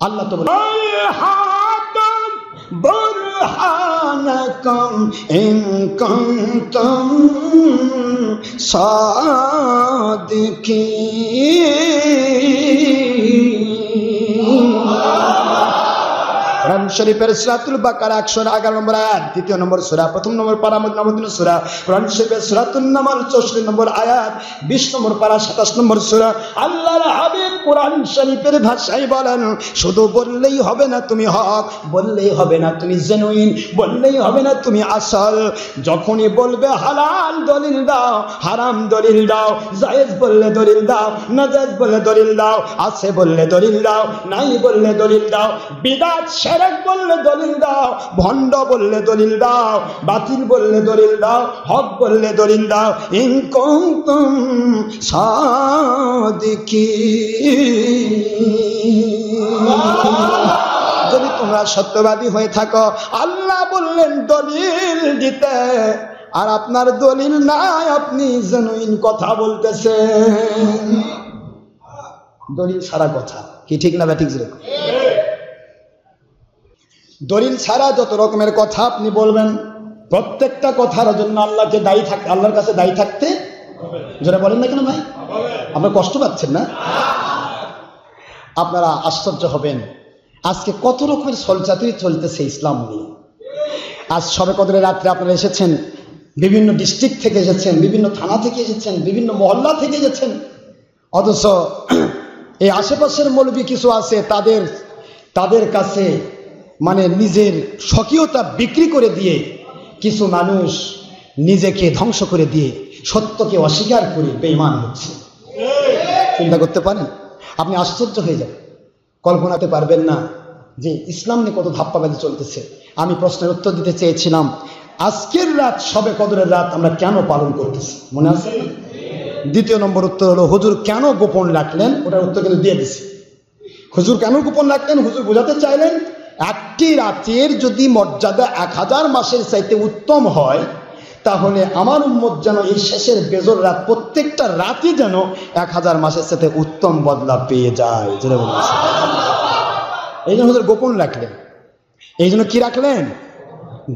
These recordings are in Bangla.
আল্লাহ তো বুরহানাকুম ইন কুনতুম সাদিকিন। কোরআন শরীফের সূরাতুল বাকারা 111 নম্বর আয়াত, দ্বিতীয় নম্বর সূরা, প্রথম নম্বর পারা, নম্বর সূরা। কোরআন শরীফের সূরাতুন নামল 64 নম্বর আয়াত, 20 নম্বর পারা, 27 নম্বর সূরা। আল্লাহর হাবিব কোরআন শরীফের ভাষায় বলেন, শুধু বললেই হবে না তুমি হক, বললেই হবে না তুমি জেনুইন, বললেই হবে না তুমি আসল। যখনই বলবে হালাল দলিল দাও, হারাম দলিল দাও, জায়েজ বললে দলিল দাও, নাজায়েজ বললে দলিল দাও, আছে বললে দলিল দাও, নাই বললে দলিল দাও, বিদআত শিরক বললে দলিল দাও, ভণ্ড বললে দলিল দাও, বাতিল বললে দলিল দাও, হক বললে দলিল দাও। ইন কুনতুম সাদিকিন, যদি তোমরা সত্যবাদী হয়ে থাকো। আল্লাহ বললেন দলিল দিতে, আর আপনার দলিল নাই, আপনি জেনুইন কথা বলতেছেন। দলিল ছাড়া কথা কি ঠিক না? ঠিক যেরকম দলিল ছাড়া যত রকমের কথা আপনি বলবেন, প্রত্যেকটা কথার জন্য আল্লাহকে দায়ী থাকতে, আল্লাহর কাছে দায়ী থাকতে, যারা বলেন না কেন ভাই, আপনারা কষ্ট পাচ্ছেন না? আপনারা আশ্চর্য হবেন আজকে কত রকমের ছলচাতুরি চলতেছে ইসলাম নিয়ে। আজ শবে কদরের রাত্রে আপনারা এসেছেন, বিভিন্ন ডিস্ট্রিক্ট থেকে এসেছেন, বিভিন্ন থানা থেকে এসেছেন, বিভিন্ন মহল্লা থেকে এসেছেন, অথচ এই আশেপাশের মৌলবী কিছু আছে, তাদের কাছে মানে নিজের স্বকীয়তা বিক্রি করে দিয়ে কিছু মানুষ নিজেকে ধ্বংস করে দিয়ে সত্যকে অস্বীকার করে বেঈমান হচ্ছে। চিন্তা করতে পারেন? আপনি আশ্চর্য হয়ে যাবেন, কল্পনাতে পারবেন না যে ইসলাম নিয়ে কত ধাপ্পাবাজি চলতেছে। আমি প্রশ্নের উত্তর দিতে চেয়েছিলাম, আজকের রাত শবে কদরের রাত আমরা কেন পালন করতেছি, মনে আছে? দ্বিতীয় নম্বর উত্তর হলো হুজুর কেন গোপন রাখলেন, ওটার উত্তর কিন্তু দিয়ে দিছি। হুজুর কেন গোপন রাখলেন? হুজুর বোঝাতে চাইলেন একটি রাতের যদি মর্যাদা 1000 মাসের চাইতে উত্তম হয়, তাহলে আমার উম্মত যেন এই শেষের বেজর রাত প্রত্যেকটা রাতে যেন 1000 মাসের সাথে উত্তম বদলা পেয়ে যায়। যেটা বলেছে এই জন্য হুজুর গোপন রাখলেন। এই জন্য কি রাখলেন?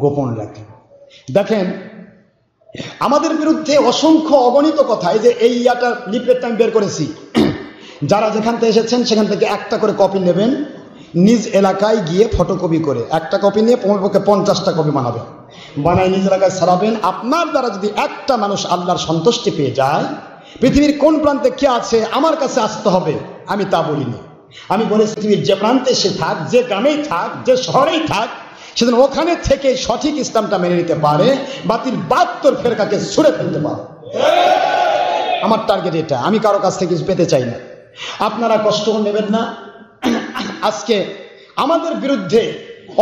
গোপন রাখলেন। দেখেন আমাদের বিরুদ্ধে অসংখ্য অগণিত কথা, এই যে এই ইয়াটা লিফলেটটা আমি বের করেছি, যারা যেখান থেকে এসেছেন সেখান থেকে একটা করে কপি নেবেন, নিজ এলাকায় গিয়ে ফটোকপি করে একটা কপি নিয়ে পক্ষে 50টা কপি বানাবেন, বানায় নিজ এলাকায় ছাড়াবেন। আপনার দ্বারা যদি একটা মানুষ আল্লাহর সন্তুষ্টি পেয়ে যায়, পৃথিবীর কোন প্রান্তে কে আছে আমার কাছে আসতে হবে আমি তা বলিনি। আমি বলেছি পৃথিবীর যে প্রান্তে সে থাক, যে গ্রামেই থাক, যে শহরেই থাক, সেদিন ওখানে থেকে সঠিক ইসলামটা মেনে নিতে পারে, বাতিল 72 ফেরকাকে ছুঁড়ে ফেলতে পারে। আমার টার্গেট এটা, আমি কারো কাছ থেকে কিছু পেতে চাই না। আপনারা কষ্ট নেবেন না। আজকে আমাদের বিরুদ্ধে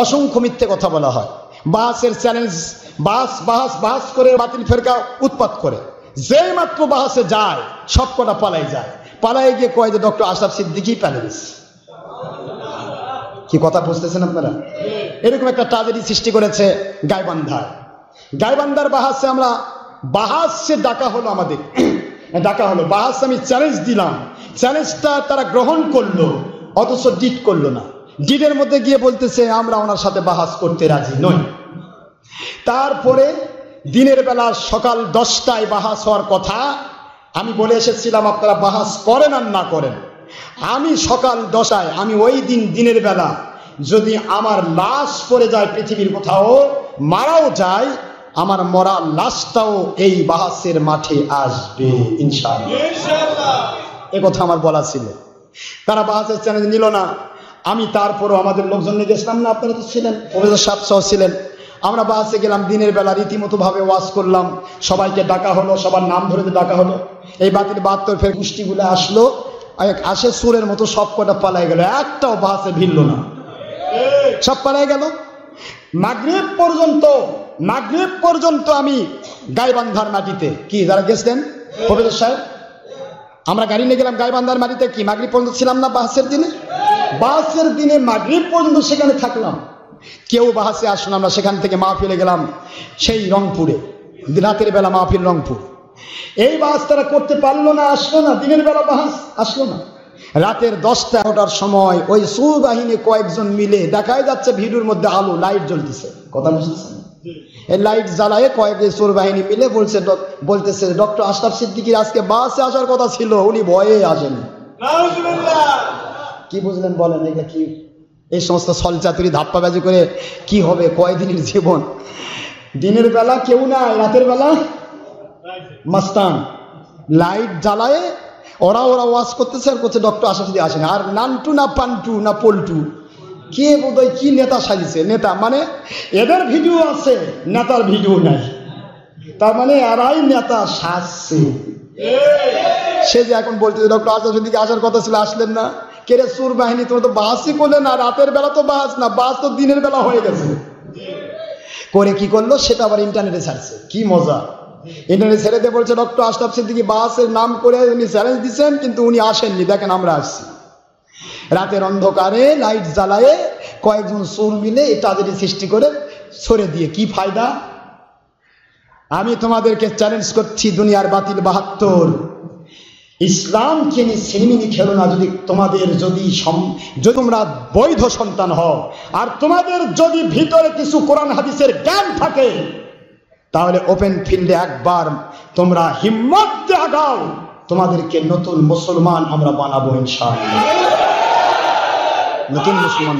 অসংখ্য মিথ্যে কথা বলা হয়, বাহাসের চ্যালেঞ্জ, বাহাস করে বাতিল ফেরকা উৎপাত করে, যেই মাত্র বাহাসে যায় সব কটা পালাই যায়, পালাই গিয়ে কয় যে ডক্টর আশরাফ সিদ্দিকী প্যালেন্স। কি কথা বুঝতেছেন আপনারা? এরকম একটা ট্র্যাজেডি সৃষ্টি করেছে গাইবান্ধার বাহাসে। আমরা বাহাসে ডাকা হলো, আমাদের ডাকা হলো বাহাসে, আমি চ্যালেঞ্জ দিলাম, চ্যালেঞ্জটা তারা গ্রহণ করলো, অথচ ডিট করলো না। ডিটের মধ্যে গিয়ে বলতেছে আমরা ওনার সাথে বাহাস করতে রাজি নই। তারপরে দিনের বেলা সকাল 10টায় বাহাস হওয়ার কথা, আমি বলে এসেছিলাম আপনারা বাহাস করেন আর না করেন, আমি সকাল 10টায়, আমি ওই দিন দিনের বেলা যদি আমার লাশ পড়ে যায় পৃথিবীর কোথাও, মারাও যায়, আমার মরা লাশটাও এই বাহাসের মাঠে আসবে ইনশাআল্লাহ। এ কথা আমার বলা ছিল। তারা বাহাসের চ্যালেঞ্জ নিল না। আমি তারপরও আমাদের লোকজন নিয়ে গেছিলাম না, আপনারা তো ছিলেন, প্রফেসর সাহেব সহ ছিলেন। আমরা বাহাসে গেলাম, দিনের বেলা রীতিমতো ভাবে ওয়াজ করলাম, সবাইকে ডাকা হলো, সবার নাম ধরে ডাকা হলো। এই বাতিল 72 ফের গোষ্ঠীগুলো আসলো, আসে সুরের মতো সব কটা পালাই গেল, একটাও বাহাসে ভিড়ল না, সব পালাই গেল। মাগরিব পর্যন্ত আমি গাইবান্ধার মাটিতে, কি যারা গেছিলেন প্রফেসর সাহেব, আমরা গাড়ি নিয়ে গেলাম গাইবান্ধার মাটিতে, কি মাগরিব পর্যন্ত ছিলাম না বাহাসের দিনে? বাহাসের দিনে মাগরিব পর্যন্ত সেখানে থাকলাম, কেউ বাহাসে আসলো না। আমরা সেখান থেকে মাহফিলে গেলাম সেই রংপুরে, রাতের বেলা মাহফিল রংপুর। এই বাহাস তারা করতে পারলো না, আসলো না, দিনের বেলা বাহাস আসলো না। রাতের 10টা-11টার সময় ওই সুর বাহিনী কয়েকজন মিলে দেখাই যাচ্ছে ভিডিওর মধ্যে আলো লাইট জ্বলতেছে, কথা বুঝতেছেন? এই লাইট জ্বালায় কয়েক সুর বাহিনী মিলে বলতেছে ডক্টর আশরাফ সিদ্দিকীর আজকে বাসে আসার কথা ছিল, উনি ভয়ে আসেন। কি বুঝলেন বলেন? এটা কি এই সমস্ত ছলচাতুরি ধাপ্পাবাজি করে কি হবে? কয়দিনের জীবন। দিনের বেলা কেউ নাই, রাতের বেলা মাস্তান লাইট জ্বালায় ওরা ওয়াজ করতেছে আর করছে ডক্টর আশরাফ সিদ্দিকী আসেন। আর নান্টু না পান্টু না পল্টু কে বোধহয় কি নেতা সাজিছে, নেতা মানে এদের ভিডিও আছে, নেতার ভিডিও নাই, তার মানে এরাই নেতা সাজছে। সে যে এখন বলতেছে ডক্টর আশরাফ সিদ্দিকী আসার কথা ছিল, আসলেন না। কে রে সুর বাহিনী, তোমরা তো বাসই করলে না, রাতের বেলা তো বাস না, বাস তো দিনের বেলা হয়ে গেছে। করে কি করলো সেটা আবার ইন্টারনেটে ছাড়ছে। কি মজা! ইন্টারনেটে ছেড়ে দিয়ে বলছে ডক্টর আশরাফ সিদ্দিকী বাসের নাম করে উনি চ্যালেঞ্জ দিচ্ছেন, কিন্তু উনি আসেননি, দেখেন আমরা আসছি। রাতের অন্ধকারে লাইট জ্বালায়ে কয়েকজন সুর মিলে এটা সৃষ্টি করে ছড়ে দিয়ে কি ফায়দা? আমি তোমাদেরকে চ্যালেঞ্জ করছি, দুনিয়ার বাতিল 72 ইসলামকে নিয়ে সিনেমিনি খেলো না। যদি তোমরা বৈধ সন্তান হও আর তোমাদের যদি ভিতরে কিছু কোরআন হাদিসের জ্ঞান থাকে, তাহলে ওপেন ফিল্ডে একবার তোমরা হিম্মত দিয়ে আগাও, তোমাদেরকে নতুন মুসলমান আমরা বানাবো ইনশাআল্লাহ। নতুন মুসলমান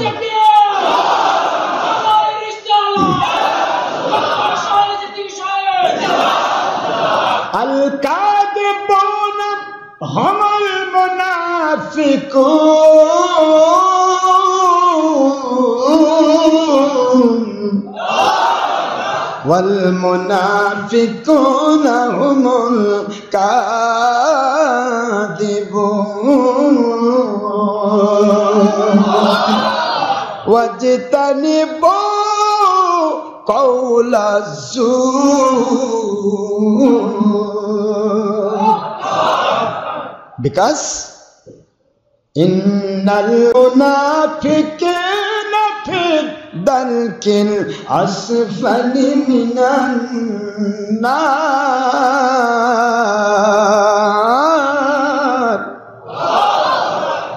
আল কাযিবুনা হুমুল মুনাফিকুন ওয়াল মুনাফিকুনা হুমুল কাযিবুন ওয়াজতানিবু Kawla যুর, because innal munafiqina fi darkil asfali minan nar।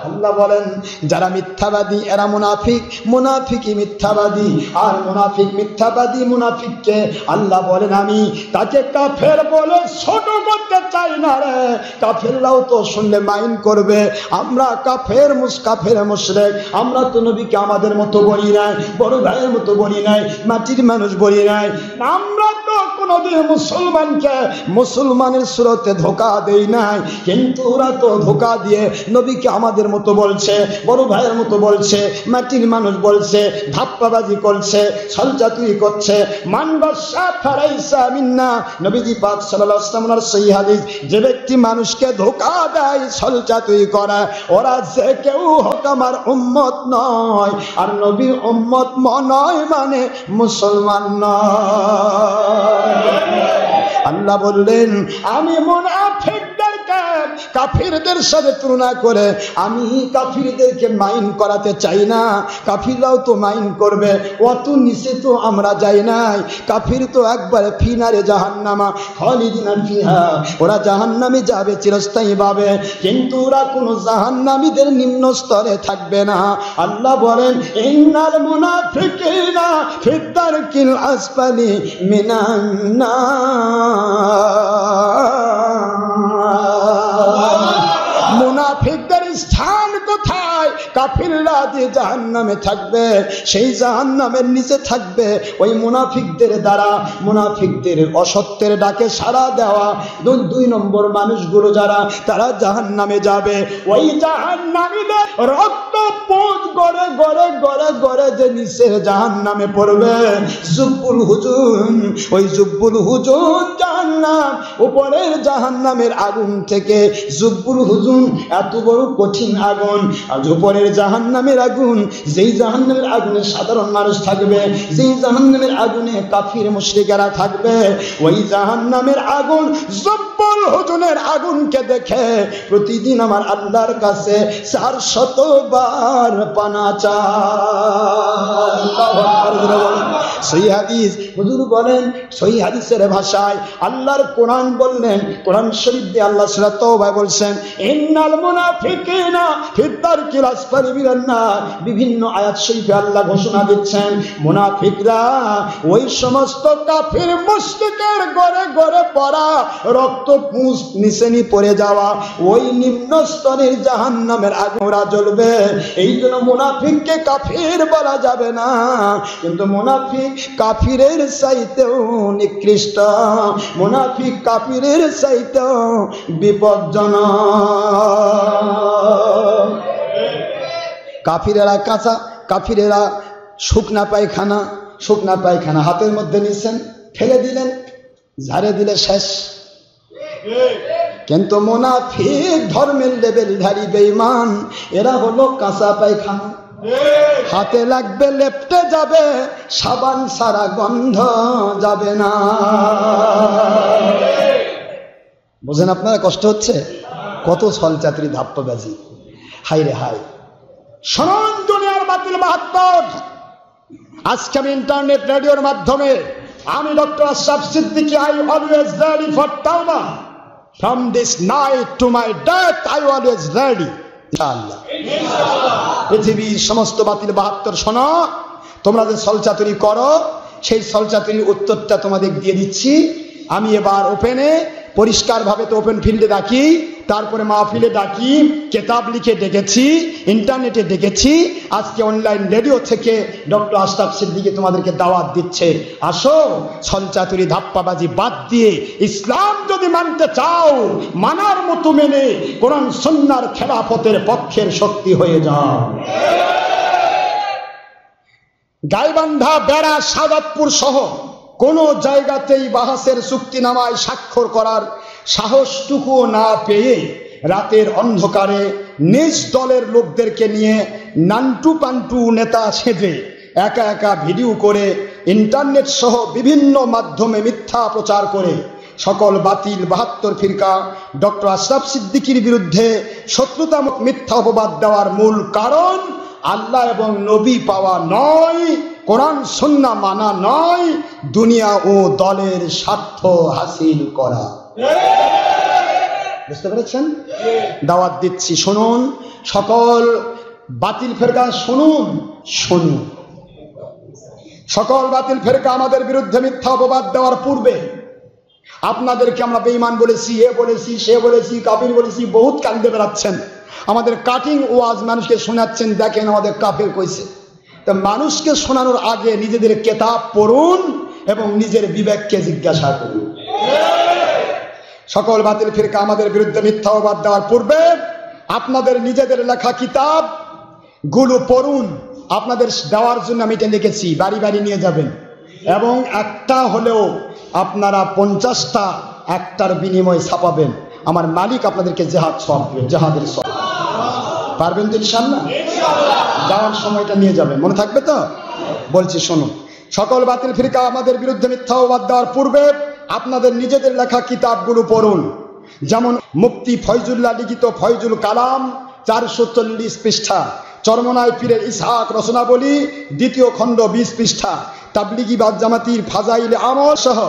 আল্লাহ বলেন যারা মিথ্যাবাদী এরা মুনাফিক, মুনাফিকই মিথ্যাবাদী, আর মুনাফিক মিথ্যাবাদী মুনাফিককে আল্লাহ বলেন আমি তাকে কাফের বলে ছোট করতে চাই না রে। কাফেররাও তো শুনলে মাইন করবে, আমরা কাফের মুশরিক, আমরা তো নবীকে আমাদের মতো বলি নাই, বড় ভাইয়ের মতো বলি নাই, মাটির মানুষ বলি নাই, আমরা তো কোনোদিন মুসলমানকে মুসলমানের সুরতে ধোঁকা দেই নাই। কিন্তু ওরা তো ধোঁকা দিয়ে নবীকে আমাদের মতো বলছে, বড় ভাইয়ের মতো বলছে, মাটির মানুষ বলছে, ধাপ্পাবাজি করছে, ছলচাতুরি করছে। মান বাশা ফারাইসা মিন্না, নবীজি পাক সাল্লাল্লাহু আলাইহি ওয়াসাল্লামের সহিহ হাদিস, যে ব্যক্তি মানুষকে ধোঁকা দেয়, ছলচাতুরি করে, ওরা যে কেউ হোক আমার উম্মত নয়, আর নবীর উম্মত নয় মানে মুসলমান নয়। আল্লাহ বললেন আমি মুনাফিকদেরকে কাফিরদের সাথে তুলনা করে আমি কাফিরদেরকে মাইন করাতে চাই না। কাফিররাও তো মাইন করবে, অত নিচে তো আমরা যাই নাই। কাফির তো একবারে ফিনারে জাহান্নামা খালিদিনা ফিহা, ওরা জাহান্নামে যাবে চিরস্থায়ী ভাবে, কিন্তু ওরা কোনো জাহান্নামীদের নিম্ন স্তরে থাকবে না। আল্লাহ বলেন ইন্নাল মুনাফিকিনা ফিদ দারকিল আসফালি মিনান নার। মুনাফিকদের স্থান কোথায়? কাফিররা যে জাহান্নামে থাকবে, সেই জাহান্নামের নিচে থাকবে ওই মুনাফিকদের দ্বারা, মুনাফিকদের অসত্যের ডাকে সাড়া দেওয়া 2 নম্বর মানুষগুলো যারা, তারা জাহান্নামে যাবে। ওই জাহান্নামীদের রক্ত পোঁজ গড়ে গড়ে গড়ে গড়ে যে নিচের জাহান্নামে পড়বে, জুব্বুল হুজুন, ওই জুব্বুল হুজুন জাহান্নাম, উপরের জাহান্নামের আগুন থেকে জুব্বুল হুজুন এত বড় কঠিন আগুন, আর উপরের জাহান্নামের আগুন, যেই জাহান্নামের আগুনে সাধারণ মানুষ থাকবে, যেই জাহান্নামের আগুনে কাফির মুশরিকেরা থাকবে, ওই জাহান্নামের আগুন জুব্বুল হুজুনের আগুনকে দেখে প্রতিদিন আমার আল্লাহর কাছে 400 বার পানা চায়। আল্লাহু আকবার। সহিহ হাদিস, হুজুর বলেন সহিহ হাদিসের ভাষায় আল্লাহর কোরআন বললেন, কোরআন শরীফ দিয়ে আল্লাহ সূরা তওবায় বলছেন ইন্নাল মুনাফিকিনা ফিদ দারকিল আসফালি মিনান নার। বিভিন্ন আয়াত শরীফে আল্লাহ ঘোষণা দিচ্ছেন মুনাফিকরা ওই সমস্ত কাফির মুশরিকের ঘরে ঘরে পড়া রক্ত পুঁজ নিচে পড়ে যাওয়া ওই নিম্ন স্তরের জাহান্নামের আগুনে ওরা জ্বলবে। এই জন্য মুনাফিককে কাফির বলা যাবে না, কিন্তু মুনাফিক কাফিরের চাইতেও নিকৃষ্ট, মুনাফিক কাফিরের চাইতেও বিপজ্জনক। কাফিরেরা কাঁচা, কাফিরেরা শুকনা পায়খানা হাতের মধ্যে নিয়েছেন, ফেলে দিলেন, ঝাড়ে দিলে শেষ। কিন্তু মুনাফিক ধর্মের লেবেলধারী বেঈমান এরা হলো কাঁচা পায়খানা, হাতে লাগবে লেপটে যাবে, সাবান সারা গন্ধ যাবে না। বুঝেন আপনারা? কষ্ট হচ্ছে? কত ছলচাতুরি ধাপ্পাবাজি, হাই রে হাই। শুনুন দুনিয়ার বাতিল বাহাত্তর, আজকে আমি ইন্টারনেট রেডিওর মাধ্যমে আমি doctor Ashraf Siddiqui, I always ready for tawbah. From this night to my death I always ready. ইনশাআল্লাহ। পৃথিবীর সমস্ত বাতিল বাহাত্তর শোনো, তোমরা যে ছলচাতুরি করো সেই ছলচাতুরির উত্তরটা তোমাদের দিয়ে দিচ্ছি আমি। এবার ওপেনে পরিষ্কার ভাবে তো ওপেন ফিল্ডে ডাকি, তারপরে মাহফিলে ডাকি, কিতাব লিখে ডেকেছি, ইন্টারনেটে ডেকেছি, আজকে অনলাইন রেডিও থেকে ডক্টর আশরাফ সিদ্দিকী তোমাদেরকে দাওয়াত দিচ্ছে, আসো ছলচাতুরি ধাপ্পাবাজি বাদ দিয়ে ইসলাম যদি মানতে চাও মানার মতো মেনে কোরআন সুন্নাহর খেলাফতের পক্ষের শক্তি হয়ে যাও। গাইবান্ধা, বেড়া, সাদাতপুর সহ কোন জায়গাতেই বাহাসের চুক্তিনামায় স্বাক্ষর করার সাহসটুকু না পেয়ে রাতের অন্ধকারে নিজ দলের লোকদেরকে নিয়ে নান্টু পান্টু নেতা সেজে একা একা ভিডিও করে ইন্টারনেট সহ বিভিন্ন মাধ্যমে মিথ্যা প্রচার করে সকল বাতিল বাহাত্তর ফিরকা ডক্টর আশরাফ সিদ্দিকীর বিরুদ্ধে শত্রুতামূলক মিথ্যা অপবাদ দেওয়ার মূল কারণ আল্লাহ এবং নবী পাওয়া নয়, কোরআন সুন্নাহ মানা নয়, দুনিয়া ও দলের স্বার্থ হাসিল করা। বুঝতে পেরেছেন? দাওয়াত দিচ্ছি, শুনুন সকল বাতিল ফেরকা, শুনুন সকল বাতিল ফেরকা আমাদের বিরুদ্ধে মিথ্যা অপবাদ দেওয়ার পূর্বে আপনাদেরকে আমরা বেঈমান বলেছি, এ বলেছি, সে বলেছি, কাফির বলেছি, বহুত কান্দে বেড়াচ্ছেন, আমাদের কাটিং ওয়াজ মানুষকে শোনাচ্ছেন, দেখেন আমাদের কাফির কইছে। তো মানুষকে শোনানোর আগে নিজেদের কিতাব পড়ুন এবং নিজের বিবেককে জিজ্ঞাসা করুন। সকল বাতিল ফিরকা আমাদের বিরুদ্ধে মিথ্যা অপবাদ দেওয়ার পূর্বে আপনাদের নিজেদের লেখা কিতাব গুলো পড়ুন। আপনাদের দেওয়ার জন্য আমি এটা লিখেছি, বাড়ি বাড়ি নিয়ে যাবেন এবং একটা হলেও আপনারা 50টা একটার বিনিময়ে ছাপাবেন। আমার মালিক আপনাদেরকে জেহাদের সওয়াব পারবেন তো ইনশাআল্লাহ? যাওয়ার সময়টা নিয়ে যাবেন, মনে থাকবে তো? বলছি শুনুন, সকল বাতিল ফিরকা আমাদের বিরুদ্ধে মিথ্যা অপবাদ দেওয়ার পূর্বে আপনাদের নিজেদের লেখা কিতাবগুলো পড়ুন। যেমন মুফতি ফয়জুল্লাহ লিখিত ফয়জুল কালাম 440 পৃষ্ঠা, চরমনায় পীরের ইসহাক রচনাবলী 2য় খণ্ড 20 পৃষ্ঠা, তাবলিগি বাদ জামাতির ফাজাইল আমল সহ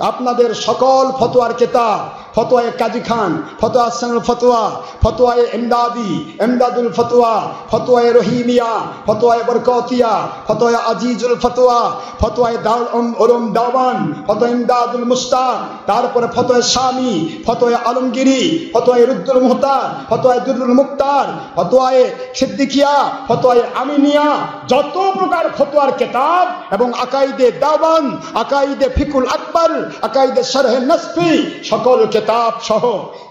আপনাদের সকল ফতোয়ার কিতাব, ফতোয়ায়ে কাজী খান, ফতোয়া হাসানুল ফতোয়া, ফতোয়ায়ে ইমদাদি, ইমদাদুল ফতোয়া, ফতোয়ায়ে রহিমিয়া, ফতোয়ায়ে বরকতিয়া, ফতোয়া আজিজুল ফতোয়া, ফতোয়ায়ে দারুল উলুম দাওয়ান, ফতোয়া ইমদাদুল মুস্তাক, তারপরে ফতোয়া শামি, ফতোয়া আলমগিরি, ফতোয়া রুদ্দুল মুহতার, ফতোয়া দুরুল মুক্তার, ফতোয়া সিদ্দিকিয়া, ফতোয়া আমিনিয়া, যত প্রকার ফতোয়ার কিতাব এবং আকাইদে দাওয়ান, আকাইদে ফিকুল আকবর, আকাইদে শরহে নসফি, সকল কিতাব সহ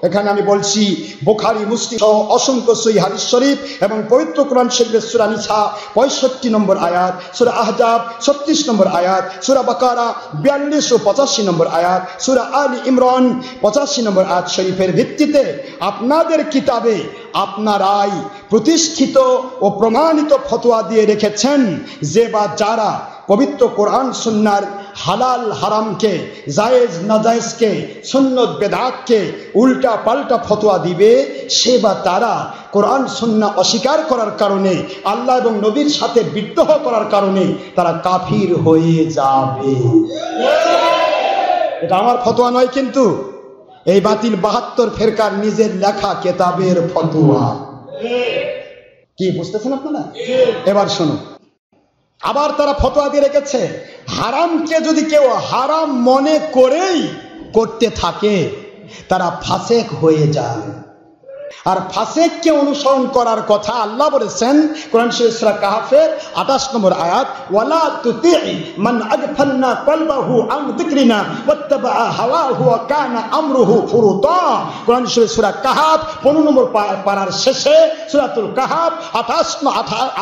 এখানে আমি বলছি বুখারী মুসলিম সহ অসংখ্য সহিহ হাদিস শরীফ এবং পবিত্র কোরআন শরীফের সূরা নিসা 65 নম্বর আয়াত, সূরা আহজাব 36 নম্বর আয়াত, সূরা বাকারা 42 ও 85 নম্বর আয়াত, সূরা আলী ইমরান 85 নম্বর আয়াত শরীফের ভিত্তিতে আপনাদের কিতাবে আপনারাই প্রতিষ্ঠিত ও প্রমাণিত ফতোয়া দিয়ে রেখেছেন যে বা যারা পবিত্র কোরআন সুন্নাহর হালাল হারামকে, জায়েজ নাজায়েজকে, সুন্নত বেদাতকে উল্টা পাল্টা ফতোয়া দিবে, সে বা তারা কোরআন সুন্নাহ অস্বীকার করার কারণে, আল্লাহ এবং নবীর সাথে বিদ্রোহ করার কারণে তারা কাফির হয়ে যাবে। এটা আমার ফতোয়া নয়, কিন্তু এই বাতিল 72 ফেরকার নিজের লেখা কেতাবের ফতোয়া। কি বুঝতেছেন আপনারা? এবার শুনুন, আবার তারা ফতোয়া দিয়ে রেখেছে, হারামকে যদি কেউ হারাম মনে করেই করতে থাকে তারা ফাসেক হয়ে যায়। আর ফাসেককে অনুসরণ করার কথা আল্লাহ বলেছেন কোরআন শরীফ সূরা কাহফের 28 নম্বর আয়াত, ওয়ালা তুতি'i মান আগফালনা কলবাহু আন যিকরিনা ওয়াত্তাবা'a হাওয়াহু ওয়া কানা আমরুহু ফুরুতা। কোরআন শরীফ সূরা কাহফ 15 নম্বর পারার শেষে, সূরাতুল কাহফ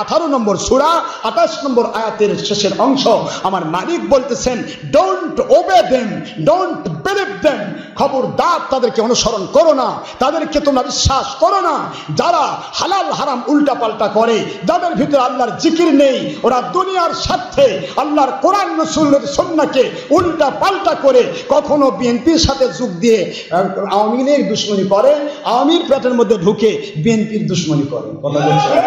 18 নম্বর সূরা 28 নম্বর আয়াতের শেষের অংশ আমার মালিক বলতেছেন, don't obey them, don't believe them, খবরদার তাদেরকে অনুসরণ করো না, তাদেরকে তোমরা বিশ্বাস করো না। যারা হালাল হারাম উল্টা পাল্টা করে, যাদের ভিতরে আল্লাহর জিকির নেই, ওরা দুনিয়ার স্বার্থে আল্লাহর কোরআন রাসূলের সুন্নাহকে উল্টা পাল্টা করে কখনো বিএনপির সাথে যোগ দিয়ে আওয়ামী লীগের দুশমনি করে, আওয়ামীর পেটের মধ্যে ঢুকে বিএনপির দুশমনি করে। কথা বলছেন?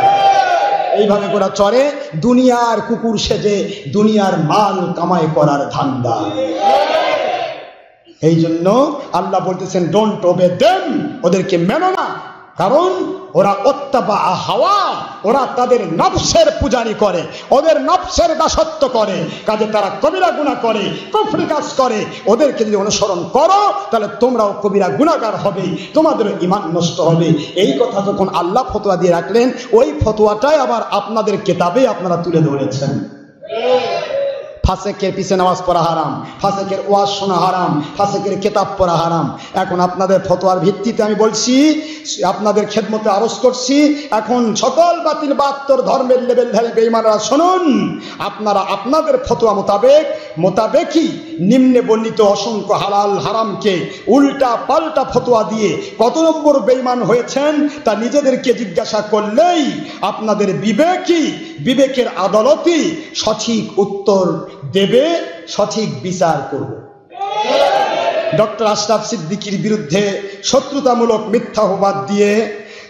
এইভাবে করে চড়ে দুনিয়ার কুকুর সেজে দুনিয়ার মাল কামাই করার ধান্দা। এই জন্য আল্লাহ বলতেছেন, ডোন্ট ওবে দেম, ওদেরকে মেনো না, কারণ ওরা ওত্তাবা হাওয়া, ওরা তাদের নফসের পূজারি করে, ওদের নফসের দাসত্ব করে, কাজে তারা কবিরা গুনাহ করে, কুফরি কাজ করে। ওদেরকে যদি অনুসরণ করো তাহলে তোমরাও কবিরা গুনাহগার হবে, তোমাদের ঈমান নষ্ট হবে। এই কথা যখন আল্লাহ ফতোয়া দিয়ে রাখলেন, ওই ফতোয়াটাই আবার আপনাদের কিতাবে আপনারা তুলে ধরেছেন। ফাসেকের পিছে নামাজ পড়া হারাম, ফাসেকের ওয়াজ শোনা হারাম, ফাসেকের কিতাব পড়া হারাম। এখন আপনাদের ফতোয়ার ভিত্তিতে আমি বলছি, আপনাদের খেদমতে আরজ করছি, এখন সকল বাতিল 72 ধর্মের লেভেলধারী বেঈমানরা শুনুন, আপনারা আপনাদের ফতোয়া মোতাবেকই নিম্নে বর্ণিত অসংখ্য হালাল হারামকে উল্টা পাল্টা ফতোয়া দিয়ে কত নম্বর বেঈমান হয়েছেন তা নিজেদেরকে জিজ্ঞাসা করলেই আপনাদের বিবেকের আদালতই সঠিক উত্তর দেবে, সঠিক বিচার করবে। ডক্টর আশরাফ সিদ্দিকীর বিরুদ্ধে শত্রুতামূলক মিথ্যা অপবাদ দিয়ে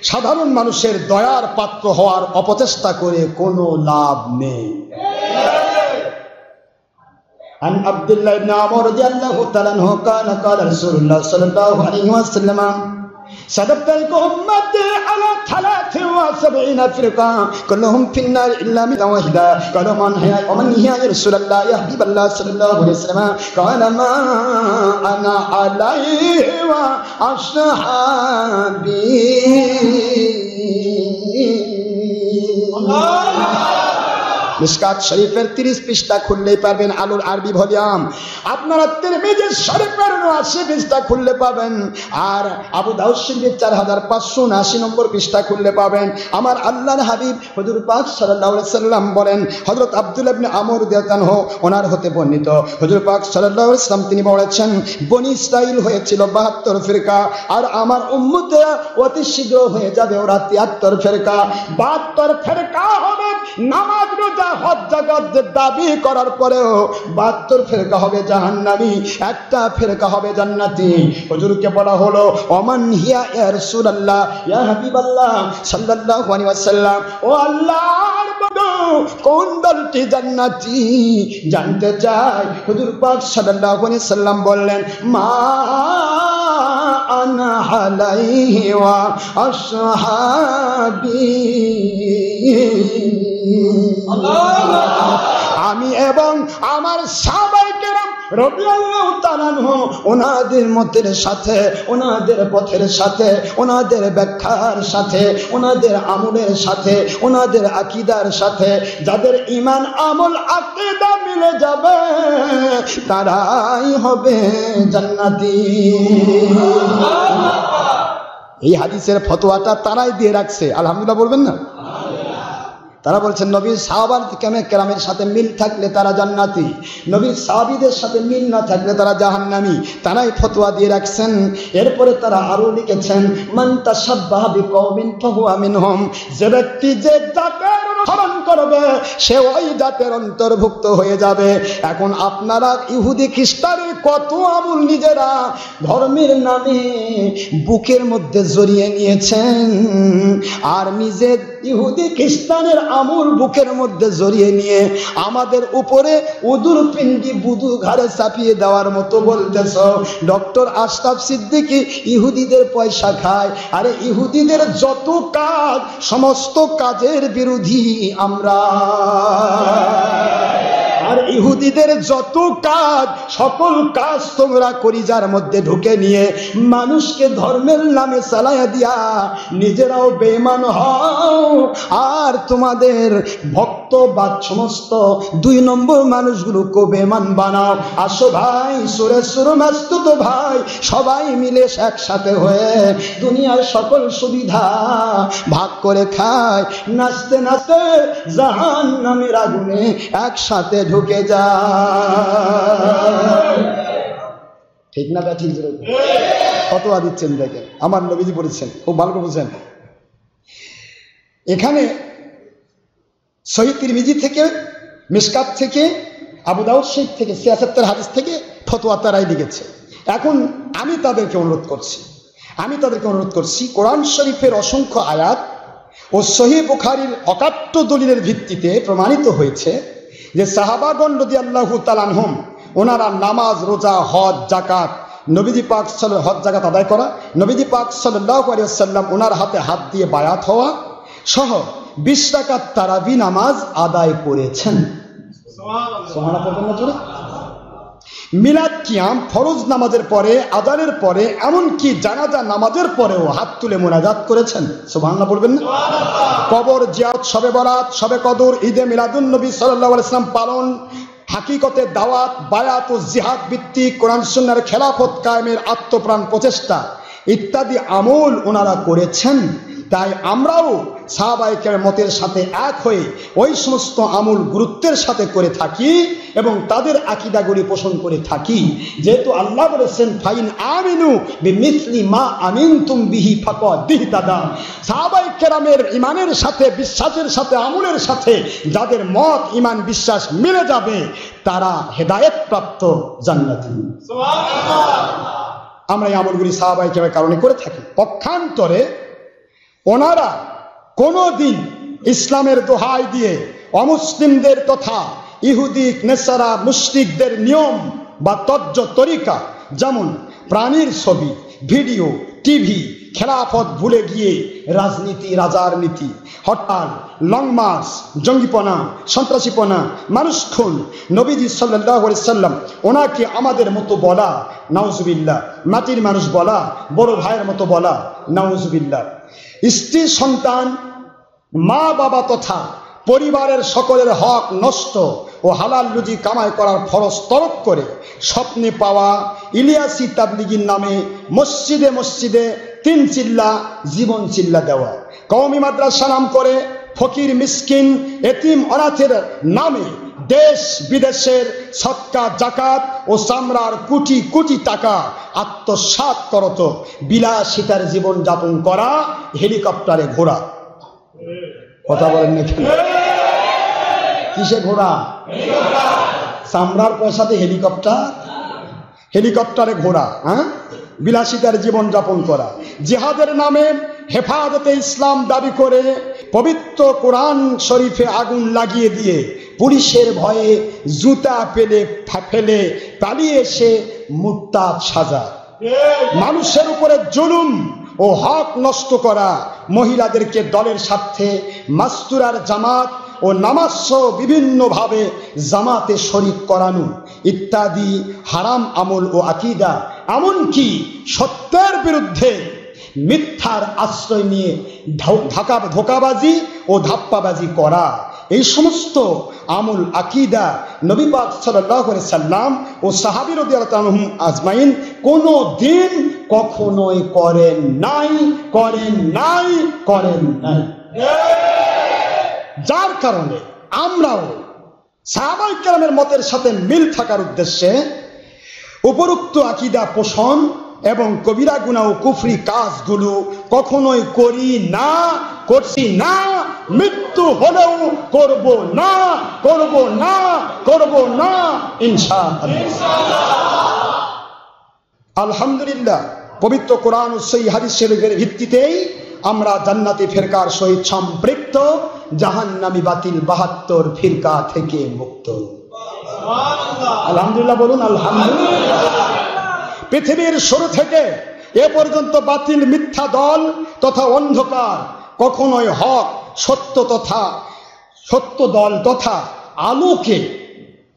সাধারণ মানুষের দয়ার পাত্র হওয়ার অপচেষ্টা করে কোনো লাভ নেই। عن عبد الله بن عمر رضي الله تعالى عنه قال رسول الله صلى الله عليه وسلم ستفترق أمتي على 73 فرقة كلهم في النار إلا من واحدة قالوا ومن هي يا رسول الله يا حبيب الله صلى الله عليه وسلم قال ما أنا عليه وأصحابي মিশকাত শরীফের 30 পৃষ্ঠা খুললেই পাবেন, আলুর আরবি ভলিউম। আপনারা তিরমিজি শরীফের 80 পৃষ্ঠা খুললে পাবেন, আর আবু দাউদ শরীফের 4579 নম্বর পৃষ্ঠা খুললে পাবেন। আমার আল্লাহর হাবিব হুজুর পাক সাল্লাল্লাহু আলাইহি সাল্লাম বলেন, হযরত আব্দুল্লাহ ইবনে আমর রাদিয়াল্লাহু আনহু ওনার হতে বর্ণিত, হুজুর পাক সাল্লাল্লাহু আলাইহি সাল্লাম তিনি বলেছেন, বনি ইসরাইল হয়েছিল 72 ফিরকা, আর আমার উম্মতরা অতি শীঘ্র হয়ে যাবে ওরা 73 ফিরকা। 72 ফিরকা হবে নামাজ রোজা হজ যাকাত দাবি করার পরেও 72 ফিরকা হবে জাহান্নামী, একটা ফিরকা হবে জান্নাতি। হুজুরকে বলা হলো, ওমান হিয়া ইয়া রাসূলুল্লাহ ইয়া হাবিবাল্লাহ সাল্লাল্লাহু আলাইহি ওয়াসাল্লাম, ও আল্লাহর বন্ধু কোন দলটি জান্নাতি জানতে চাই। হুজুর পাক সাল্লাল্লাহু আলাইহি ওয়াসাল্লাম বললেন, মা আনা আলাইহি ওয়া আসহাবি, আমি এবং আমার সাহাবায়ে কেরাম রাদিয়াল্লাহু তাআলা আনহু ওনাদের মতের সাথে, ওনাদের পথের সাথে, ওনাদের ব্যাখ্যার সাথে, ওনাদের আমলের সাথে, ওনাদের আকীদার সাথে, যাদের ঈমান আমল আকীদা মিলে যাবে তারাই হবে জান্নাতি। এই হাদিসের ফতোয়াটা তারাই দিয়ে রাখছে, আলহামদুলিল্লাহ বলবেন না? তারা বলছেন নবীর সাহাবার কেরামের সাথে মিল থাকলে তারা জান্নাতি, নবীর সাহাবীদের সাথে মিল না থাকলে তারা জাহান্নামী। তারাই ফতোয়া দিয়ে রাখছেন। এরপরে তারা আরো লিখেছেন, মান তাশাব্বাহা বিকওমিন ফাহুয়া মিনহুম, যে ব্যক্তি যে জাতের অনুসরণ করবে সে ওই জাতের অন্তর্ভুক্ত হয়ে যাবে। এখন আপনারা ইহুদি খ্রিস্টানের কত আমল নিজেরা ধর্মের নামে বুকের মধ্যে জড়িয়ে নিয়েছেন, আর নিজের ইহুদি খ্রিস্টানের আমল বুকের মধ্যে জড়িয়ে নিয়ে আমাদের উপরে উদুর পিণ্ডি বুদু ঘাড়ে চাপিয়ে দেওয়ার মতো বলতেছ ডক্টর আশরাফ সিদ্দিকী ইহুদিদের পয়সা খায়। আরে ইহুদিদের যত কাজ সমস্ত কাজের বিরোধী আমরা, আর ইহুদিদের যত কাজ সকল কাজ তোমরা কলিজার মধ্যে ঢুকে নিয়ে মানুষকে ধর্মের নামে চালাইয়া দিয়া নিজেরাও বেঈমান হও, আর তোমাদের ভক্ত বা সমস্ত 2 নম্বর মানুষগুলোকে বেঈমান বানাও। আসো ভাই, সুরে সুর মাস্তুত ভাই, সবাই মিলে একসাথে হয়ে দুনিয়ার সকল সুবিধা ভাগ করে খায়, নাচতে নাচতে জাহান্নামের আগুনে একসাথে ঢুকে যায়। ঠিক না? ঠিক ফতোয়া দিচ্ছেন দেখেন, আমার নবীজি বলেছেন, খুব ভালো করে বুঝেন। এখানে সহিহ তিরমিজি থেকে, মিশকাত থেকে, আবু দাউদ শরীফ থেকে 76 হাদিস থেকে ফতোয়া তারাই লিখেছে। এখন আমি তাদেরকে অনুরোধ করছি কোরআন শরীফের অসংখ্য আয়াত ও সহিহ বুখারীর অকাট্য দলিলের ভিত্তিতে প্রমাণিত হয়েছে যে সাহাবাগণ রাদিয়াল্লাহু তাআলা আনহুম ওনারা নামাজ, রোজা, হজ, যাকাত, নবীজি পাক সাল্লাল্লাহু হজ যাকাত আদায় করা, নবীজি পাক সাল্লাল্লাহু আলাইহি ওয়াসাল্লাম ওনার হাতে হাত দিয়ে বায়াত হওয়া সহ 20 রাকাত তারাবি নামাজ আদায় করেছেন। সুবহানাল্লাহ। মিলাদ কিয়াম, ফরজ নামাজের পরে, আযানের পরে, এমনকি জানাজা নামাজের পরেও হাত তুলে মুনাজাত করেছেন। সুবহানাল্লাহ বলবেন না? কবর জিয়ারত, শবে বরাত, শবে কদর, ঈদে মিলাদুন নবী সাল্লাল্লাহু আলাইহি ওয়াসাল্লাম পালন, হাকিকতে দাওয়াত, বায়াত ও জিহাদ ভিত্তিক কোরআন সুন্নাহর খেলাফত কায়েমের আত্মপ্রাণ প্রচেষ্টা ইত্যাদি আমল ওনারা করেছেন। তাই আমরাও সাহাবায়ে কেরামের মতের সাথে এক হয়ে ওই সমস্ত আমল গুরুত্বের সাথে করে থাকি এবং তাদের আকীদাগুলি পোষণ করে থাকি। যেহেতু আল্লাহ বলেছেন ফাইন আমিনু বিমিসলি মা আমিনতুম বিহি ফাকাদ ইহতাদা, সাহাবায়ে কেরামের ঈমানের সাথে, বিশ্বাসের সাথে, আমলের সাথে যাদের মত, ঈমান, বিশ্বাস মিলে যাবে তারা হেদায়েত প্রাপ্ত জান্নাতি। সুবহানাল্লাহ। আমরা এই আমলগুলি সাহাবায়ে কেরামের কারণে করে থাকি। পক্ষান্তরে ওনারা কোনদিন ইসলামের দোহাই দিয়ে অমুসলিমদের তথা ইহুদি, নেসারা, মুশরিকদের নিয়ম বা তজ্জ তরিকা, যেমন প্রাণীর ছবি, ভিডিও, টিভি, খেলাফত ভুলে গিয়ে রাজনীতি, রাজার নীতি, হরতাল, লং মার্চ, জঙ্গিপনা, সন্ত্রাসীপনা, মানুষ খুন, নবীজি সাল্লাল্লাহু আলাইহি সাল্লাম ওনাকে আমাদের মতো বলা, নাউজুবিল্লাহ, মাটির মানুষ বলা, বড় ভাইয়ের মতো বলা, নাউজুবিল্লাহ, স্ত্রী, সন্তান, মা বাবা তথা পরিবারের সকলের হক নষ্ট ও হালাল রুজি কামাই করার ফরজ তরক করে স্বপ্নে পাওয়া ইলিয়াসি তাবলিগীর নামে মসজিদে মসজিদে 3 চিল্লা, জীবন চিল্লা দেওয়া, কওমি মাদ্রাসা নাম করে ফকির, মিসকিন, এতিম, অনাথের নামে দেশ বিদেশের সদকা, যাকাত ও চামড়ার কোটি কোটি টাকা আত্মসাৎ করত, বিলাসিতার জীবন যাপন করা, হেলিকপ্টারে ঘোরা। কথা বলেন নাকি? কিসে ঘোরা? চামড়ার পয়সাতে হেলিকপ্টারে ঘোরা, হ্যাঁ, বিলাসিতার জীবন যাপন করা, জিহাদের নামে হেফাজতে ইসলাম দাবি করে পবিত্র কোরআন শরীফে আগুন লাগিয়ে দিয়ে পুলিশের ভয়ে জুতা ফেলে পালিয়ে এসে মুরতাদ সাজা, মানুষের উপরে জুলুম ও হক নষ্ট করা, মহিলাদেরকে দলের স্বার্থে মাস্তুরার জামাত ও নামাজ সহ বিভিন্নভাবে জামাতে শরীক করানো ইত্যাদি হারাম আমল ও আকীদা, এমনকি সত্যের বিরুদ্ধে মিথ্যার আশ্রয় নিয়ে ধোঁকাবাজি ও ধাপ্পাবাজি করা, এই সমস্ত আমল আকীদা নবী পাক সাল্লাল্লাহু আলাইহি সাল্লাম ও সাহাবী রাদিয়াল্লাহু আনহুম আজমাইন কোনো দিন কখনোই করেন নাই। যার কারণে আমরাও সাহাবায়ে কেরামের মতের সাথে মিল থাকার উদ্দেশ্যে উপরোক্ত আকীদা পোষণ এবং কবিরা গুনাহ ও কুফরি কাজগুলো কখনোই করি না, করছি না, মৃত্যু হলেও করব না, করব না, করব না ইনশাআল্লাহ। আলহামদুলিল্লাহ, পবিত্র কোরআন ও সহিহ হাদিস শরীফের ভিত্তিতেই আমরা জান্নাতি ফিরকার সহিত সম্পৃক্ত, জাহান্নামী বাতিল 72 ফিরকা থেকে মুক্ত। আলহামদুলিল্লাহ বলুন আলহামদুলিল্লাহ। পৃথিবীর শুরু থেকে এ পর্যন্ত বাতিল মিথ্যা দল তথা অন্ধকার কখনোই হক সত্য দল তথা আলোকে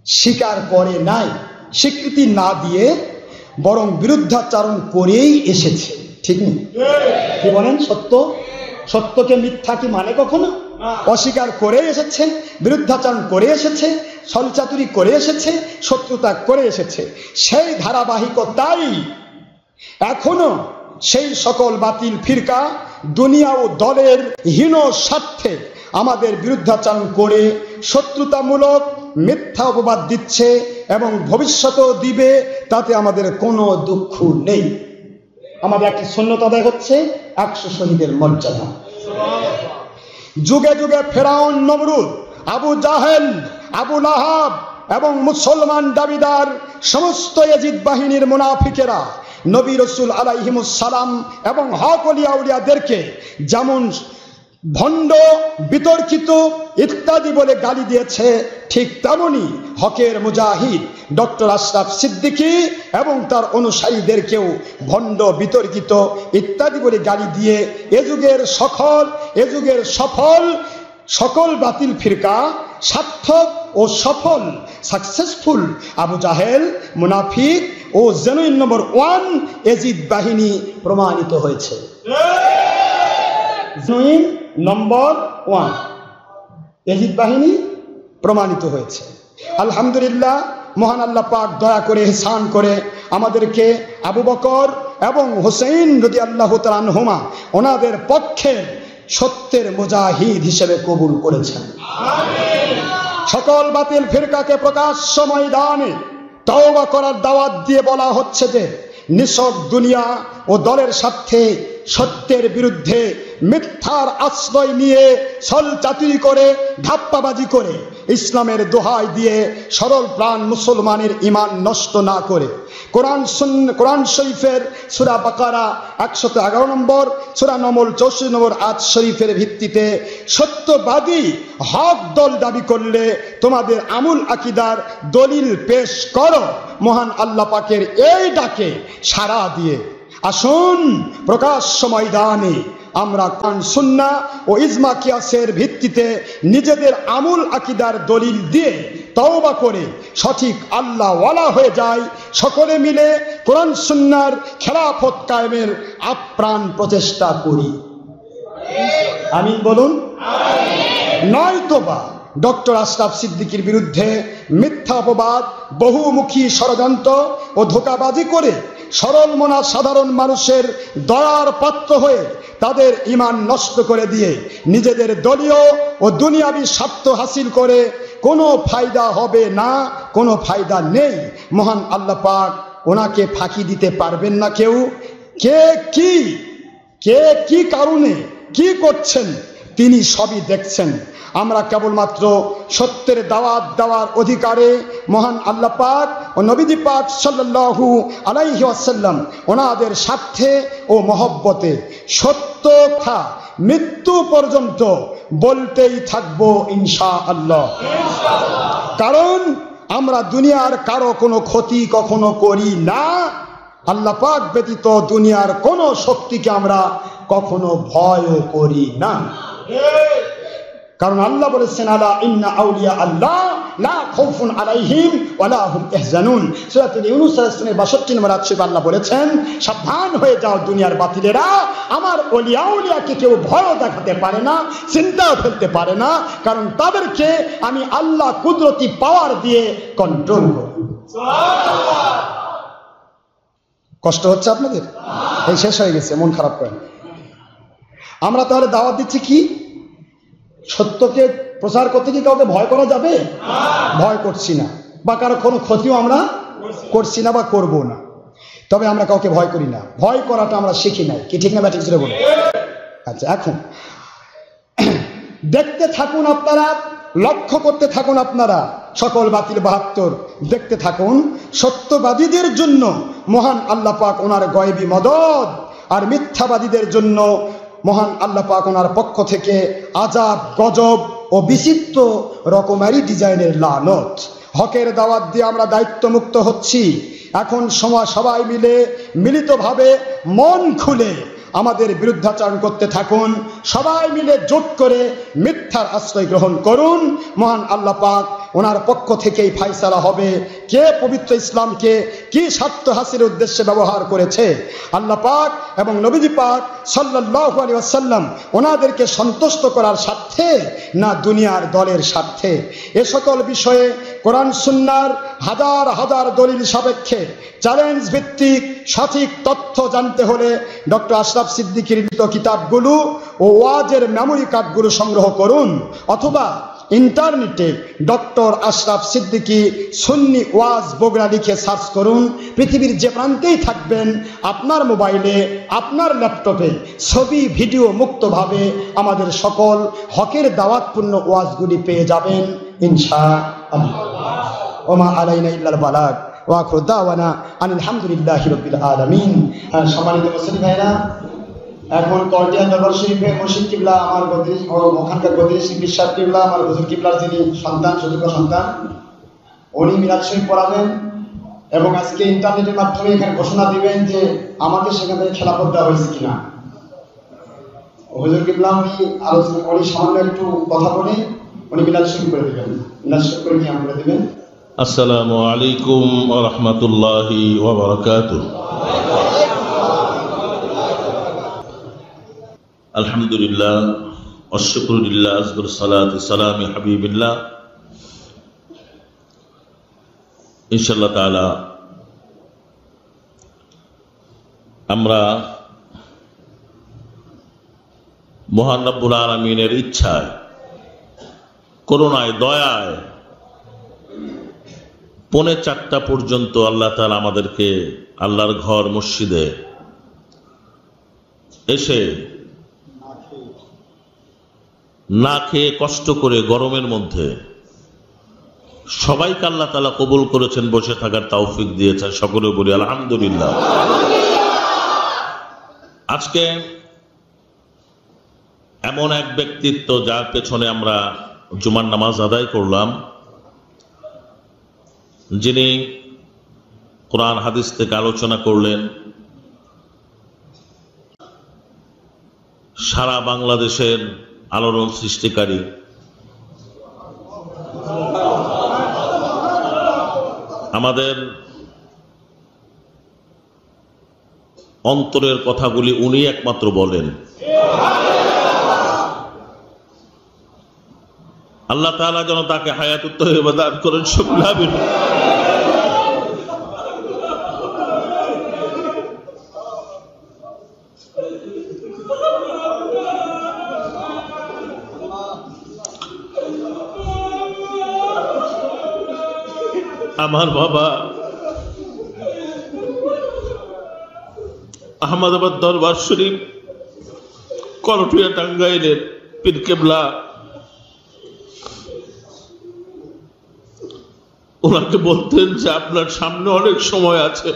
স্বীকার করে নাই, স্বীকৃতি না দিয়ে বরং বিরুদ্ধাচারণ করেই এসেছে। ঠিক নেই? কি বলেন? সত্যকে মিথ্যা কি মানে কখনো? অস্বীকার করে এসেছে, বিরুদ্ধাচরণ করে এসেছে, ছলচাতুরি করে এসেছে, শত্রুতা করে এসেছে। সেই ধারাবাহিকতাই এখনো সেই সকল বাতিল ফিরকা দুনিয়া ও দলের হীন স্বার্থে আমাদের বিরুদ্ধাচরণ করে শত্রুতামূলক মিথ্যা অপবাদ দিচ্ছে এবং ভবিষ্যতেও দিবে, তাতে আমাদের কোনো দুঃখ নেই। আমাদের একটি সুন্নত আদায় হচ্ছে 100 শহীদের মর্যাদা। যুগে যুগে ফেরাউন, নমরুদ, আবু জাহেল, আবু লাহাব এবং মুসলমান দাবিদার সমস্ত ইয়াজিদ বাহিনীর মুনাফিকেরা নবী রাসূল আলাইহিমুস সালাম এবং হক ওলিয়া উলিয়াদেরকে যেমন ভণ্ড, বিতর্কিত ইত্যাদি বলে গালি দিয়েছে, ঠিক তেমনি হকের মুজাহিদ ডক্টর আশরাফ সিদ্দিকী এবং তার অনুসারীদেরকেও ভণ্ড, বিতর্কিত ইত্যাদি বলে গালি দিয়ে এ যুগের সফল সকল বাতিল ফিরকা সার্থক ও সফল সাকসেসফুল আবু জাহেল, মুনাফিক ও জেনুইন নম্বর 1 ইয়াজিদ বাহিনী প্রমাণিত হয়েছে। জেনুইন নম্বর 1 ইয়াজিদ বাহিনী প্রমাণিত হয়েছে। আলহামদুলিল্লাহ, মহান আল্লাহ পাক দয়া করে, ইহসান করে আমাদেরকে আবু বকর এবং হুসাইন রাদিয়াল্লাহু তাআলা আনহুমা ওনাদের পক্ষে সত্যের মুজাহিদ হিসেবে কবুল করেছেন। আমিন। সকল বাতিল ফিরকাকে প্রকাশ্য ময়দানে তওবা করার দাওয়াত দিয়ে বলা হচ্ছে যে নিছক দুনিয়া ও দলের স্বার্থে সত্যের বিরুদ্ধে মিথ্যার আশ্রয় নিয়ে ছলচাতুরি করে, ধাপ্পাবাজি করে ইসলামের দোহাই দিয়ে সরল প্রাণ মুসলমানের ঈমান নষ্ট না করে কোরআন শরীফের সূরা বাকারা 111 নম্বর, সূরা নমল 64 নম্বর আয়াত শরীফের ভিত্তিতে সত্যবাদী হক দল দাবি করলে তোমাদের আমুল আকীদার দলিল পেশ করো। মহান আল্লাহ পাকের এই ডাকে সাড়া দিয়ে আসুন প্রকাশ্য ময়দানে আমরা কোরআন, সুন্নাহ ও ইজমা কিয়াসের ভিত্তিতে নিজেদের আমুল আকীদার দলিল দিয়ে তওবা করে সঠিক আল্লাহ ওয়ালা হয়ে যায়। সকলে মিলে কোরআন সুন্নাহর খেলাফত কায়েমের আপ্রাণ প্রচেষ্টা করি। আমিন বলুন। নয়তোবা ডক্টর আশরাফ সিদ্দিকীর বিরুদ্ধে মিথ্যা অপবাদ, বহুমুখী ষড়যন্ত্র ও ধোঁকাবাজি করে সরল মনা সাধারণ মানুষের দয়ার পাত্র হয়ে তাদের ঈমান নষ্ট করে দিয়ে নিজেদের দলীয় ও দুনিয়াবী স্বার্থ হাসিল করে কোনো ফায়দা হবে না, কোনো ফায়দা নেই। মহান আল্লাহ পাক ওনাকে ফাঁকি দিতে পারবেন না কেউ। কে কি কারণে কি করছেন তিনি সবই দেখছেন। আমরা কেবলমাত্র সত্যের দাওয়াত দেওয়ার অধিকারে মহান আল্লাহ পাক ও নবীজি পাক সাল্লাল্লাহু আলাইহি ওয়াসাল্লাম ওনাদের স্বার্থে ও মহব্বতে সত্য কথা মৃত্যু পর্যন্ত বলতেই থাকবো ইনশাআল্লাহ। কারণ আমরা দুনিয়ার কারো কোনো ক্ষতি কখনো করি না। আল্লাহ পাক ব্যতীত দুনিয়ার কোনো শক্তিকে আমরা কখনো ভয়ও করি না। কারণ আল্লাহ বলেছেন আলা ইন্না আউলিয়া আল্লাহ লা খাউফুন আলাইহিম ওয়া লা হুম ইয়াহজানুন। সূরাতুল ইউনূস 62 নম্বর আয়াতে আল্লাহ বলেছেন সাবধান হয়ে যাও দুনিয়ার বাতিলেরা, আমার ওলিয়া উলিয়াকে কেউ ভয় দেখাতে পারে না, চিন্তাও ফেলতে পারে না, কারণ তাদেরকে আমি আল্লাহ কুদরতি পাওয়ার দিয়ে কন্ট্রোল করি। সুবহানাল্লাহ। কষ্ট হচ্ছে আপনাদের? এই শেষ হয়ে গেছে, মন খারাপ করেন। আমরা তাহলে দাওয়াত দিচ্ছি কি? সত্যকে প্রচার করতে কি কাউকে ভয় করা যাবে? ভয় করছি না, বা কারো কোনো ক্ষতিও আমরা করছি না বা করব না। তবে আমরা কাউকে ভয় করি না, ভয় করাটা আমরা শিখি নাই, কি ঠিক না ব্যাটিক জুড়ে বলে? আচ্ছা, এখন দেখতে থাকুন আপনারা, লক্ষ্য করতে থাকুন আপনারা, সকল বাতিল ৭২ দেখতে থাকুন। সত্যবাদীদের জন্য মহান আল্লাহ পাক ওনার গয়বী মদদ, আর মিথ্যাবাদীদের জন্য মহান আল্লাহ পাক ওনার পক্ষ থেকে আযাব, গজব ও বিচিত্র রকমারি ডিজাইনের লানত। হকের দাওয়াত দিয়ে আমরা দায়িত্বমুক্ত হচ্ছি। এখন সবাই মিলে মিলিতভাবে মন খুলে আমাদের বিরুদ্ধাচরণ করতে থাকুন। সবাই মিলে জোট করে মিথ্যার আশ্রয় গ্রহণ করুন। মহান আল্লাহ পাক ওনার পক্ষ থেকেই ফায়সালা হবে কে পবিত্র ইসলামকে কি স্বার্থ হাসিলের উদ্দেশ্যে ব্যবহার করেছে। আল্লাহ পাক এবং নবীজি পাক সাল্লাল্লাহু আলাইহি ওয়াসাল্লাম ওনাদেরকে সন্তুষ্ট করার স্বার্থে না দুনিয়ার দলের স্বার্থে। এ সকল বিষয়ে কোরআন সুন্নাহর হাজার হাজার দলিল সাপেক্ষে চ্যালেঞ্জ ভিত্তিক সঠিক তথ্য জানতে হলে ডক্টর আশরাফ সিদ্দিকীর লিখিত কিতাবগুলো ও ওয়াজের মেমোরি কার্ডগুলো সংগ্রহ করুন, অথবা ইন্টারনেটে ডক্টর আশরাফ সিদ্দিকী সুন্নি ওয়াজ বগুড়া লিখে সার্চ করুন। পৃথিবীর যে প্রান্তেই থাকবেন আপনার মোবাইলে, আপনার ল্যাপটপে ছবি ভিডিও মুক্তভাবে আমাদের সকল হকের দাওয়াতপূর্ণ ওয়াজগুলি পেয়ে যাবেন ইনশাআল্লাহ। ওমা আলাইনা ইল্লাল বালাগ ওয়া আখিরু দাওয়ানা আনিল হামদুলিল্লাহি রাব্বিল আলামিন। সম্মানিত মুসলিম ভাইরা, এখন কর্টিয়া দরবার শরীফের মুর্শিদ কিবলা আমার গদিশ ও ওখানকার গদিশ বিশ্বাস কিবলা আমার হুজুর কিবলার যিনি সন্তান, সুযোগ্য সন্তান, উনি মিলাদ শরীফ পড়াবেন এবং আজকে ইন্টারনেটের মাধ্যমে এখানে ঘোষণা দিবেন যে আমাকে সেখান থেকে খেলাফত দেওয়া হয়েছে কিনা। হুজুর কিবলা উনি সামান্য একটু কথা বলে উনি মিলাদ শরীফ করে দেবেন। মিলাদ শরীফ করে কি করে দেবেন? আসসালামু আলাইকুম ওয়া রাহমাতুল্লাহি ওয়া বারাকাতুহু। আলহামদুলিল্লাহ ওয়া শুকরুলিল্লাহ আযকুর সালাতু সালামি হাবিবিল্লাহ। ইনশাআল্লাহ তাআলা আমরা মহান রব্বুল আলামিনের ইচ্ছায়, করুণায়, দয়ায় 4:45 পর্যন্ত আল্লাহ তাআলা আমাদেরকে আল্লাহর ঘর মসজিদে এসে না খেয়ে কষ্ট করে গরমের মধ্যে সবাইকে আল্লাহ তাআলা কবুল করেছেন, বসে থাকার তৌফিক দিয়েছেন। সকলে বলি আলহামদুলিল্লাহ। আজকে এমন এক ব্যক্তিত্ব যার পেছনে আমরা জুমার নামাজ আদায় করলাম, যিনি কোরআন হাদিস থেকে আলোচনা করলেন, সারা বাংলাদেশের আলোড়ন সৃষ্টিকারী, আমাদের অন্তরের কথাগুলি উনি একমাত্র বলেন। আল্লাহ তাআলা যেন তাকে হায়াতুত তয়্যিবা দান করেন। সকলে আমিন। আমার বাবা আহমদাবাদ দরবার শরীফ, করটিয়া, টাঙ্গাইলের পীর কেবলা, ওনাকে বলতেন যে আপনার সামনে অনেক সময় আছে,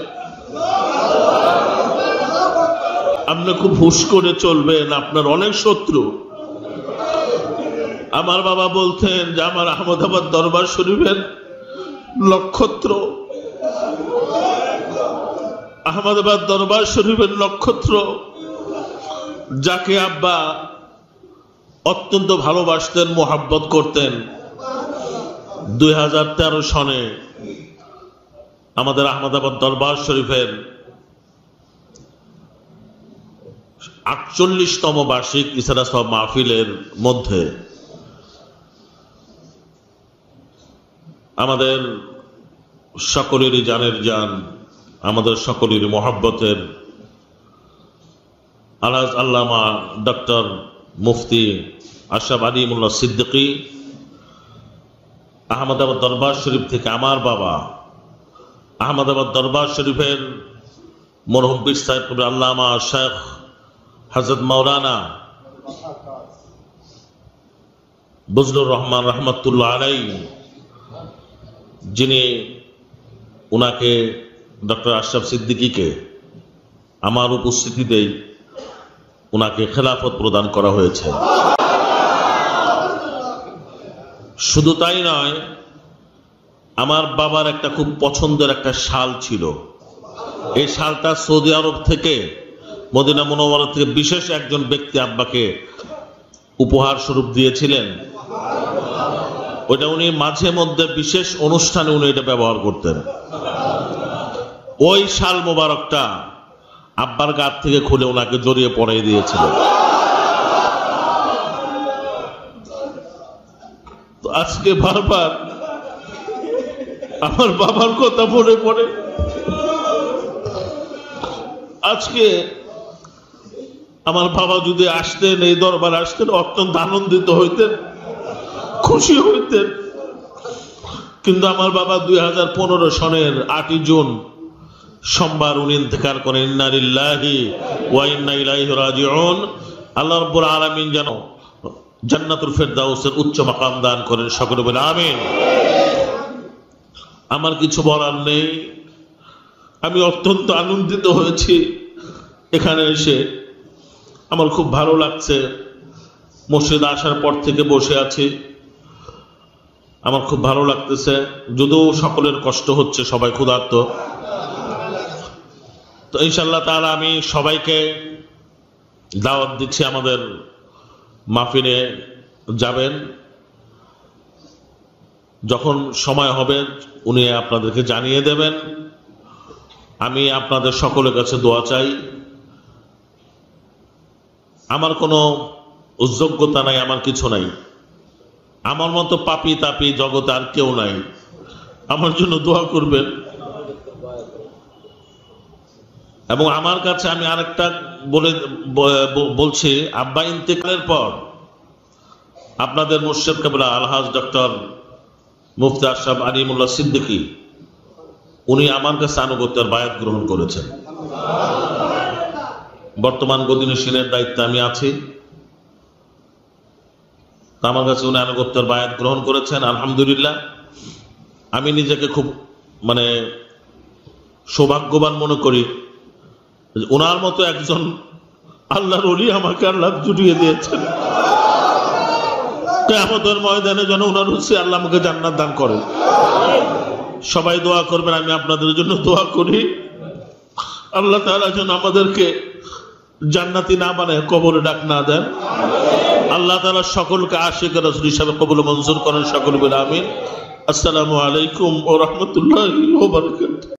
আপনি খুব হুঁশ করে চলবেন, আপনার অনেক শত্রু। আমার বাবা বলতেন যে আমার আহমদাবাদ দরবার শরীফের নক্ষত্র, আহমদাবাদ দরবার শরীফের নক্ষত্র, যাকে আব্বা অত্যন্ত ভালোবাসতেন, মোহাব্বত করতেন, 2013 সনে আমাদের আহমদাবাদ দরবার শরীফের 48তম বার্ষিক ইসরা সওয়াব মাহফিলের মধ্যে আমাদের সকলেরই জানের জান, আমাদের সকলেরই মহব্বতের আলহাজ আল্লামা ডক্টর মুফতি আশরাফ আলী মোল্লা সিদ্দিকী আহমদাবাদ দরবার শরীফ থেকে আমার বাবা আহমদাবাদ দরবার শরীফের মরহুম পীর সাহেব আল্লামা শেখ হযরত মাওলানা বজলুর রহমান রহমাতুল্লাহ আলাইহি, যিনি উনাকে ডক্টর আশরাফ সিদ্দিকীকে আমার উপস্থিতিতেই উনাকে খেলাফত প্রদান করা হয়েছে। শুধু তাই নয়, আমার বাবার একটা খুব পছন্দের একটা শাল ছিল। এই শালটা সৌদি আরব থেকে, মদিনা মুনাওয়ারা থেকে বিশেষ একজন ব্যক্তি আব্বাকে উপহার স্বরূপ দিয়েছিলেন। ওইটা উনি মাঝে মধ্যে বিশেষ অনুষ্ঠানে উনি এটা ব্যবহার করতেন। ওই শাল মোবারকটা আব্বার গাত থেকে খুলে ওনাকে জড়িয়ে পড়াই দিয়েছিলেন। তো আজকে বারবার আমার বাবার কথা মনে পড়ে। আজকে আমার বাবা যদি আসতেন, এই দরবার আসতেন, অত্যন্ত আনন্দিত হইতেন, খুশি হইতেন। কিন্তু আমার বাবা 2015 সনের 8 জুন সোমবার উনি ইন্তেকাল করেন। ইন্না লিল্লাহি ওয়া ইন্না ইলাইহি রাজিউন। আল্লাহ রাব্বুল আলামিন যেন জান্নাতুল ফেরদাউসের উচ্চ মাকাম দান করেন, সকলে বলে আমিন। আমার কিছু বলার নেই। আমি অত্যন্ত আনন্দিত হয়েছি এখানে এসে। আমার খুব ভালো লাগছে। মসজিদে আসার পর থেকে বসে আছি, আমার খুব ভালো লাগতেছে। যদিও সকলের কষ্ট হচ্ছে, সবাই ক্ষুধার্ত। তো ইনশাআল্লাহ তাআলা আমি সবাইকে দাওয়াত দিচ্ছি, আমাদের মাহফিলে যাবেন। যখন সময় হবে উনি আপনাদেরকে জানিয়ে দেবেন। আমি আপনাদের সকলের কাছে দোয়া চাই। আমার কোনো যোগ্যতা নাই, আমার কিছু নাই। আমার মতো পাপী তাপী জগতে আর কেউ নাই। আমার জন্য দোয়া করবেন। এবং আমার কাছে আমি আরেকটা বলছি, আব্বা ইন্তেকালের পর আপনাদের মুর্শিদ কেবলা আলহাজ ডক্টর মুফতি আশরাফ আলিমুল্লাহ সিদ্দিকী উনি আমার কাছে আনুগত্যের বায়াত গ্রহণ করেছেন। বর্তমান গদিনশীলের দায়িত্বে আমি আছি। আমার কাছে উনি আনুগত্যের বায়াত গ্রহণ করেছেন। আলহামদুলিল্লাহ, আমি নিজেকে খুব সৌভাগ্যবান মনে করি। ওনার মতো একজন আল্লাহর ওলি আমাকে আল্লাহ জুটিয়ে দিয়েছেন। কিয়ামতের ময়দানে যেন ওনার উসিলায় আল্লাহ আমাকে জান্নাত দান করেন। সবাই দোয়া করবেন, আমি আপনাদের জন্য দোয়া করি। আল্লাহ তাআলা যেন আমাদেরকে জান্নাতি না বানায় কবরে ডাক না দেন। আল্লাহ তাআলা সকলকে আশিক রাসূল হিসেবে কবুল মঞ্জুর করেন, সকল বলে আমিন। আসসালামু আলাইকুম ওয়া রাহমাতুল্লাহি ওয়া বারাকাতুহু।